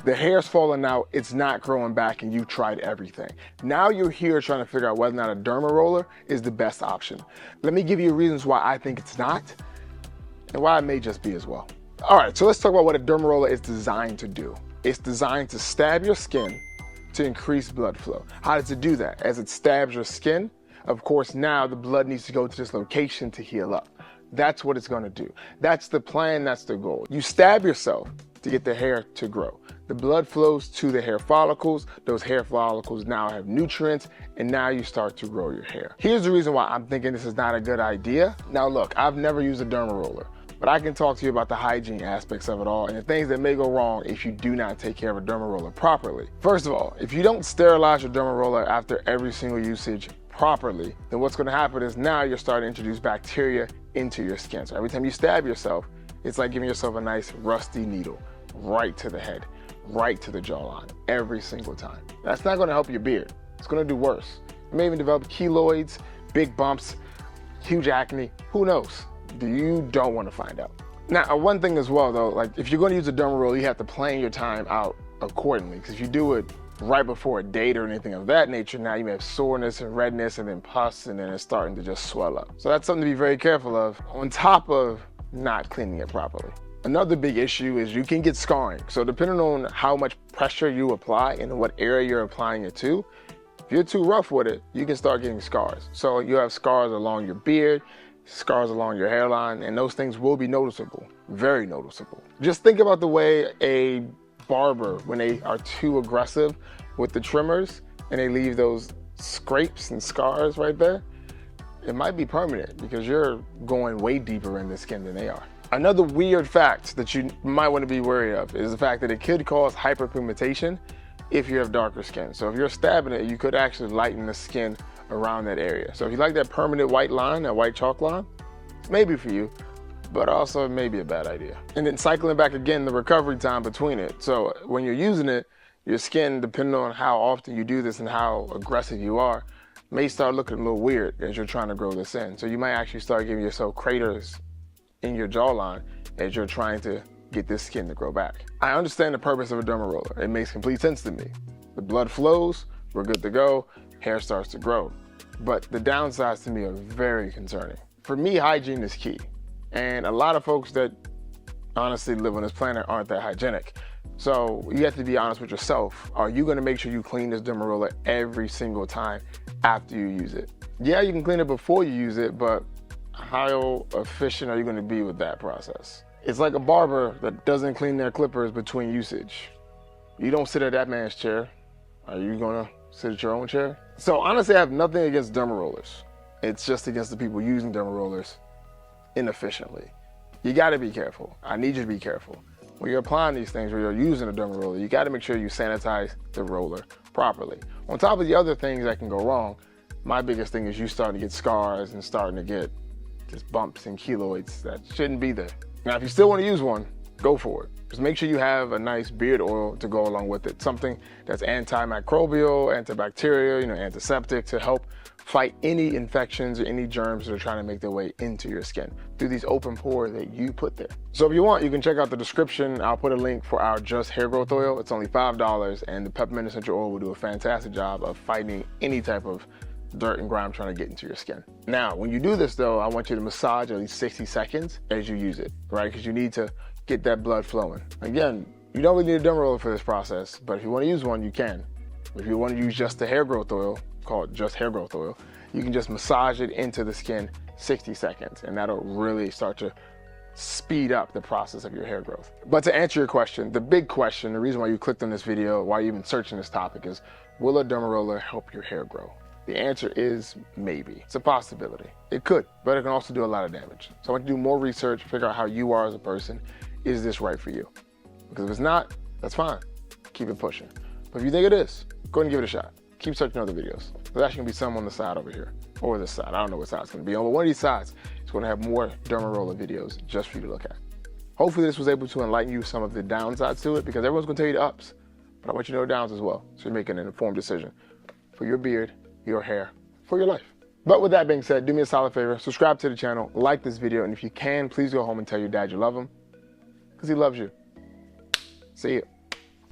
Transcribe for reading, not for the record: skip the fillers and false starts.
The hair's falling out, it's not growing back, and you tried everything. Now you're here trying to figure out whether or not a derma roller is the best option. Let me give you reasons why I think it's not, and why it may just be as well. All right, so let's talk about what a derma roller is designed to do. It's designed to stab your skin to increase blood flow. How does it do that? As it stabs your skin, of course, now the blood needs to go to this location to heal up. That's what it's gonna do. That's the plan, that's the goal. You stab yourself to get the hair to grow. The blood flows to the hair follicles. Those hair follicles now have nutrients, and now you start to grow your hair. Here's the reason why I'm thinking this is not a good idea. Now look, I've never used a derma roller, but I can talk to you about the hygiene aspects of it all and the things that may go wrong if you do not take care of a derma roller properly. First of all, if you don't sterilize your derma roller after every single usage properly, then what's gonna happen is now you're starting to introduce bacteria into your skin. So every time you stab yourself, it's like giving yourself a nice rusty needle right to the head, right to the jawline, every single time. That's not gonna help your beard. It's gonna do worse. You may even develop keloids, big bumps, huge acne, who knows? You don't wanna find out. Now, one thing as well though, like if you're gonna use a derma roller, you have to plan your time out accordingly, because if you do it right before a date or anything of that nature, now you may have soreness and redness and then pus, and then it's starting to just swell up. So that's something to be very careful of, on top of not cleaning it properly. Another big issue is you can get scarring. So depending on how much pressure you apply and what area you're applying it to, if you're too rough with it, you can start getting scars. So you have scars along your beard, scars along your hairline, and those things will be noticeable, very noticeable. Just think about the way a barber, when they are too aggressive with the trimmers and they leave those scrapes and scars right there, it might be permanent because you're going way deeper in the skin than they are. Another weird fact that you might want to be wary of is the fact that it could cause hyperpigmentation if you have darker skin. So if you're stabbing it, you could actually lighten the skin around that area. So if you like that permanent white line, that white chalk line, maybe for you, but also it may be a bad idea. And then cycling back again, the recovery time between it. So when you're using it, your skin, depending on how often you do this and how aggressive you are, may start looking a little weird as you're trying to grow this in. So you might actually start giving yourself craters in your jawline as you're trying to get this skin to grow back. I understand the purpose of a derma roller. It makes complete sense to me. The blood flows, we're good to go, hair starts to grow. But the downsides to me are very concerning. For me, hygiene is key. And a lot of folks that honestly live on this planet aren't that hygienic. So you have to be honest with yourself. Are you gonna make sure you clean this derma roller every single time after you use it? Yeah, you can clean it before you use it, but how efficient are you gonna be with that process? It's like a barber that doesn't clean their clippers between usage. You don't sit at that man's chair. Are you gonna sit at your own chair? So honestly, I have nothing against derma rollers. It's just against the people using derma rollers inefficiently. You gotta be careful. I need you to be careful. When you're applying these things, when you're using a derma roller, you gotta make sure you sanitize the roller properly. On top of the other things that can go wrong, my biggest thing is you starting to get scars and starting to get just bumps and keloids that shouldn't be there. Now, if you still wanna use one, go for it. Just make sure you have a nice beard oil to go along with it. Something that's antimicrobial, antibacterial, antiseptic, to help fight any infections or any germs that are trying to make their way into your skin through these open pores that you put there. So if you want, you can check out the description. I'll put a link for our Just Hair Growth Oil. It's only $5, and the peppermint essential oil will do a fantastic job of fighting any type of dirt and grime trying to get into your skin. Now, when you do this though, I want you to massage at least 60 seconds as you use it, right? Because you need to get that blood flowing. Again, you don't really need a derma roller for this process, but if you want to use one, you can. If you want to use just the hair growth oil, called Just Hair Growth Oil, you can just massage it into the skin 60 seconds, and that'll really start to speed up the process of your hair growth. But to answer your question, the big question, the reason why you clicked on this video, why you're even searching this topic is, will a derma roller help your hair grow? The answer is maybe. It's a possibility. It could, but it can also do a lot of damage. So I want you to do more research, figure out how you are as a person. Is this right for you? Because if it's not, that's fine. Keep it pushing. But if you think it is, go ahead and give it a shot. Keep searching other videos. There's actually gonna be some on the side over here, or this side. I don't know what side it's gonna be on, but one of these sides is gonna have more derma roller videos just for you to look at. Hopefully this was able to enlighten you some of the downsides to it, because everyone's gonna tell you the ups, but I want you to know the downs as well, so you're making an informed decision for your beard, your hair, for your life. But with that being said, do me a solid favor, subscribe to the channel, like this video, and if you can, please go home and tell your dad you love him, because he loves you. See you.